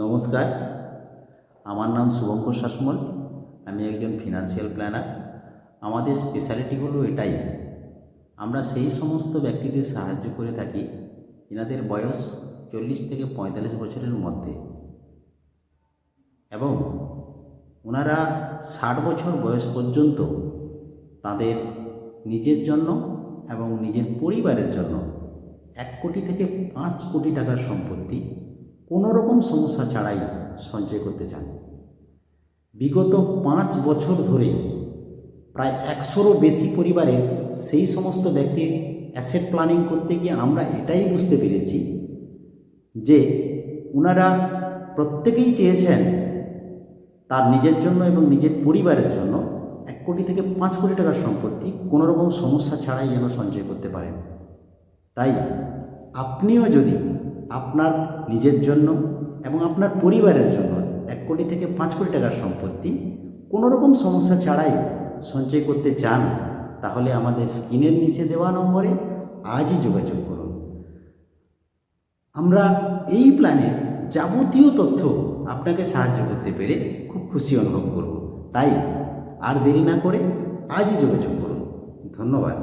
নমস্কার, আমার নাম শুভঙ্কর শাসমল। আমি একজন ফিনান্সিয়াল প্ল্যানার। আমাদের স্পেশালিটি হলো এটাই, আমরা সেই সমস্ত ব্যক্তিদের সাহায্য করে থাকি এনাদের বয়স 40 থেকে 45 বছরের মধ্যে, এবং ওনারা 60 বছর বয়স পর্যন্ত তাদের নিজের জন্য এবং নিজের পরিবারের জন্য 1 কোটি থেকে 5 কোটি টাকার সম্পত্তি কোনো রকম সমস্যা ছাড়াই সঞ্চয় করতে চান। বিগত 5 বছর ধরে প্রায় 100রও বেশি পরিবারের সেই সমস্ত ব্যক্তির অ্যাসেট প্ল্যানিং করতে গিয়ে আমরা এটাই বুঝতে পেরেছি যে ওনারা প্রত্যেকেই চেয়েছেন তার নিজের জন্য এবং নিজের পরিবারের জন্য 1 কোটি থেকে 5 কোটি টাকার সম্পত্তি কোনো রকম সমস্যা ছাড়াই যেন সঞ্চয় করতে পারেন। তাই আপনিও যদি আপনার নিজের জন্য এবং আপনার পরিবারের জন্য 1 কোটি থেকে 5 কোটি টাকার সম্পত্তি কোনো রকম সমস্যা ছাড়াই সঞ্চয় করতে চান, তাহলে আমাদের স্ক্রিনের নিচে দেওয়া নম্বরে আজই যোগাযোগ করুন। আমরা এই প্ল্যানের যাবতীয় তথ্য আপনাকে সাহায্য করতে পেরে খুব খুশি অনুভব করব। তাই আর দেরি না করে আজই যোগাযোগ করুন। ধন্যবাদ।